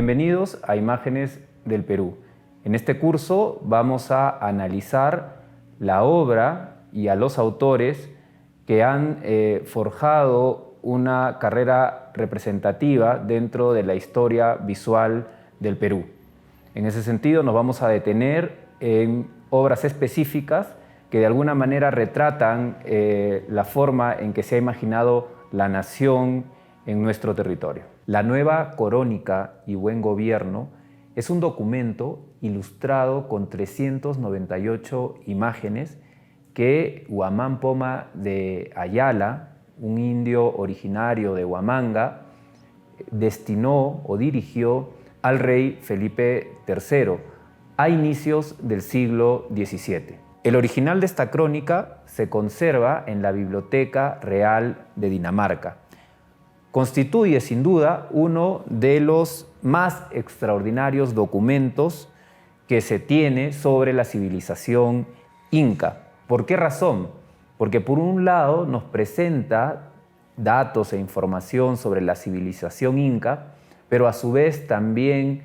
Bienvenidos a Imágenes del Perú. En este curso vamos a analizar la obra y a los autores que han forjado una carrera representativa dentro de la historia visual del Perú. En ese sentido nos vamos a detener en obras específicas que de alguna manera retratan la forma en que se ha imaginado la nación en nuestro territorio. La Nueva Crónica y Buen Gobierno es un documento ilustrado con 398 imágenes que Huamán Poma de Ayala, un indio originario de Huamanga, destinó o dirigió al rey Felipe III a inicios del siglo XVII. El original de esta crónica se conserva en la Biblioteca Real de Dinamarca. Constituye sin duda uno de los más extraordinarios documentos que se tiene sobre la civilización inca. ¿Por qué razón? Porque por un lado nos presenta datos e información sobre la civilización inca, pero a su vez también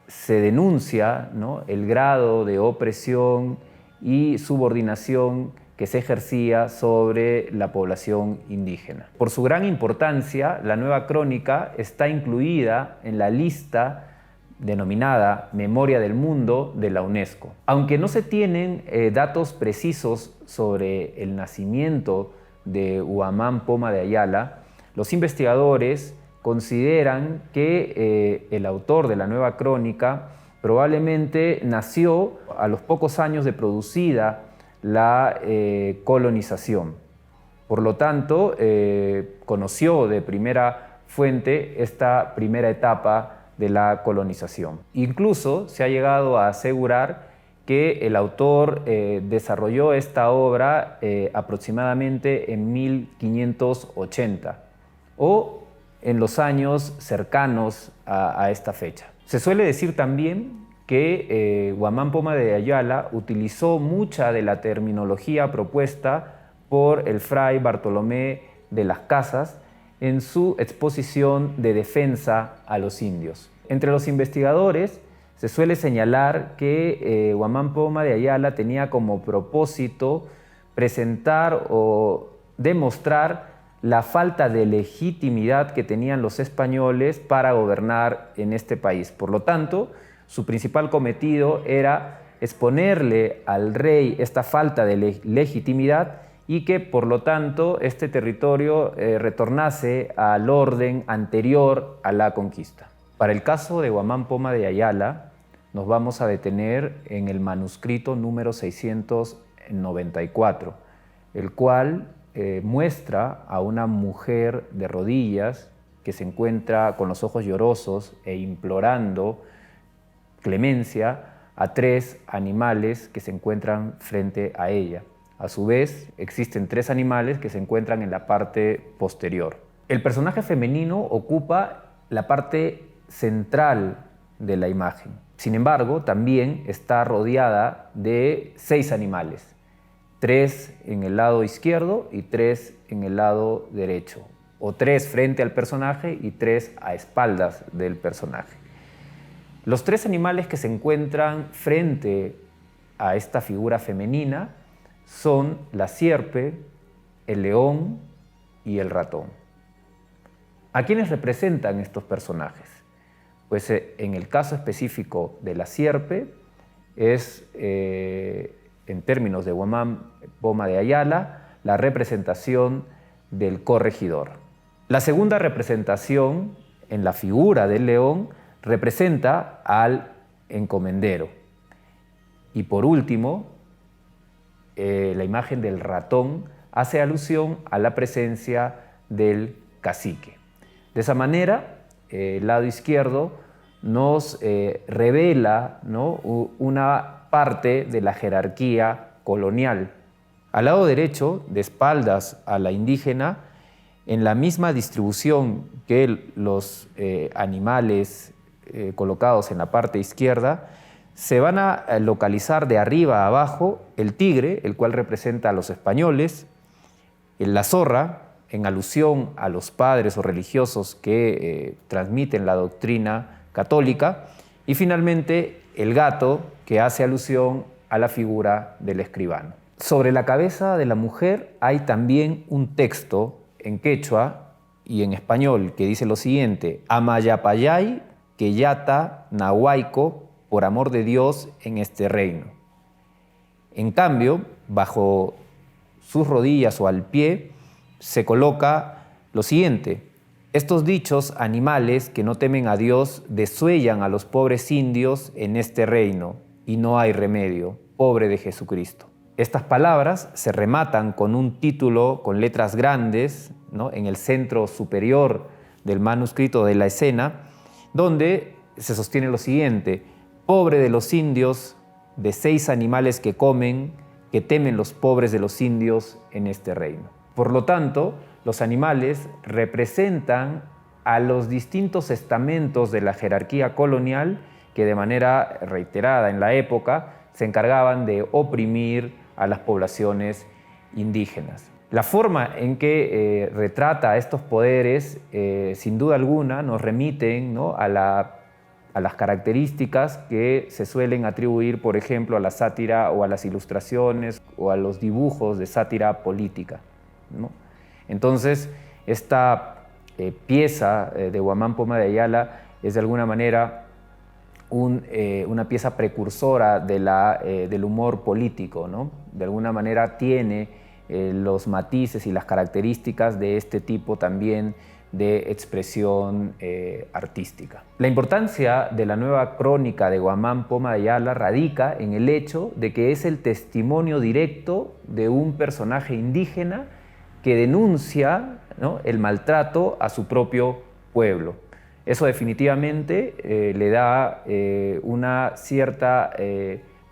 se denuncia, ¿no?, el grado de opresión y subordinación que se ejercía sobre la población indígena. Por su gran importancia, la Nueva Crónica está incluida en la lista denominada Memoria del Mundo de la UNESCO. Aunque no se tienen datos precisos sobre el nacimiento de Huamán Poma de Ayala, los investigadores consideran que el autor de la Nueva Crónica probablemente nació a los pocos años de producida la colonización. Por lo tanto, conoció de primera fuente esta primera etapa de la colonización. Incluso se ha llegado a asegurar que el autor desarrolló esta obra aproximadamente en 1580 o en los años cercanos a esta fecha. Se suele decir también que Huamán Poma de Ayala utilizó mucha de la terminología propuesta por el fray Bartolomé de las Casas en su exposición de defensa a los indios. Entre los investigadores se suele señalar que Huamán Poma de Ayala tenía como propósito presentar o demostrar la falta de legitimidad que tenían los españoles para gobernar en este país. Por lo tanto, su principal cometido era exponerle al rey esta falta de legitimidad y que, por lo tanto, este territorio retornase al orden anterior a la conquista. Para el caso de Huamán Poma de Ayala, nos vamos a detener en el manuscrito número 694, el cual muestra a una mujer de rodillas que se encuentra con los ojos llorosos e implorando clemencia a tres animales que se encuentran frente a ella. A su vez, existen tres animales que se encuentran en la parte posterior. El personaje femenino ocupa la parte central de la imagen. Sin embargo, también está rodeada de 6 animales, 3 en el lado izquierdo y 3 en el lado derecho, o 3 frente al personaje y 3 a espaldas del personaje. Los 3 animales que se encuentran frente a esta figura femenina son la sierpe, el león y el ratón. ¿A quiénes representan estos personajes? Pues en el caso específico de la sierpe es, en términos de Huamán Poma de Ayala, la representación del corregidor. La segunda representación, en la figura del león, representa al encomendero. Y por último, la imagen del ratón hace alusión a la presencia del cacique. De esa manera, el lado izquierdo nos revela, ¿no?, una parte de la jerarquía colonial. Al lado derecho, de espaldas a la indígena, en la misma distribución que los animales colocados en la parte izquierda, se van a localizar de arriba a abajo el tigre, el cual representa a los españoles, la zorra, en alusión a los padres o religiosos que transmiten la doctrina católica. Y finalmente, el gato, que hace alusión a la figura del escribano. Sobre la cabeza de la mujer hay también un texto en quechua y en español que dice lo siguiente: Amayapayay, queyata, nahuaico, por amor de Dios en este reino. En cambio, bajo sus rodillas o al pie, se coloca lo siguiente: estos dichos animales que no temen a Dios desuellan a los pobres indios en este reino, y no hay remedio, pobre de Jesucristo. Estas palabras se rematan con un título con letras grandes, ¿no?, en el centro superior del manuscrito de la escena, donde se sostiene lo siguiente: pobre de los indios, de 6 animales que comen, que temen los pobres de los indios en este reino. Por lo tanto, los animales representan a los distintos estamentos de la jerarquía colonial que de manera reiterada en la época se encargaban de oprimir a las poblaciones indígenas. La forma en que retrata estos poderes, sin duda alguna, nos remiten, ¿no?, a las características que se suelen atribuir, por ejemplo, a la sátira o a las ilustraciones o a los dibujos de sátira política, ¿no? Entonces, esta pieza de Guamán Poma de Ayala es de alguna manera una pieza precursora del humor político, ¿no? De alguna manera tiene los matices y las características de este tipo también de expresión artística. La importancia de la nueva crónica de Guamán Poma de Ayala radica en el hecho de que es el testimonio directo de un personaje indígena que denuncia, ¿no?, el maltrato a su propio pueblo. Eso definitivamente le da una cierta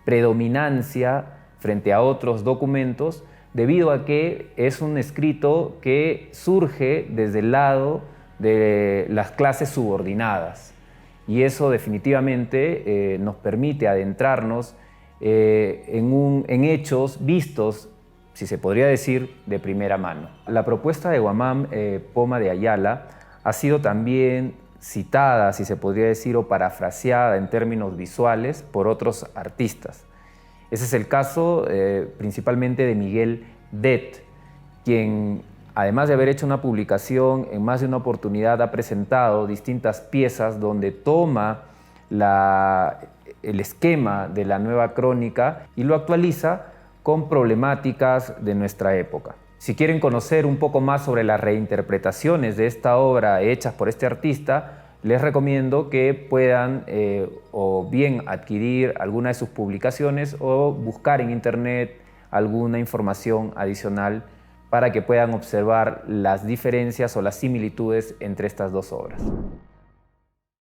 predominancia frente a otros documentos, debido a que es un escrito que surge desde el lado de las clases subordinadas. Y eso definitivamente nos permite adentrarnos en hechos vistos, si se podría decir, de primera mano. La propuesta de Guamán Poma de Ayala ha sido también citada, si se podría decir, o parafraseada en términos visuales por otros artistas. Ese es el caso principalmente de Miguel Det, quien, además de haber hecho una publicación, en más de una oportunidad ha presentado distintas piezas donde toma el esquema de la nueva crónica y lo actualiza con problemáticas de nuestra época. Si quieren conocer un poco más sobre las reinterpretaciones de esta obra hechas por este artista, les recomiendo que puedan o bien adquirir alguna de sus publicaciones o buscar en internet alguna información adicional para que puedan observar las diferencias o las similitudes entre estas dos obras.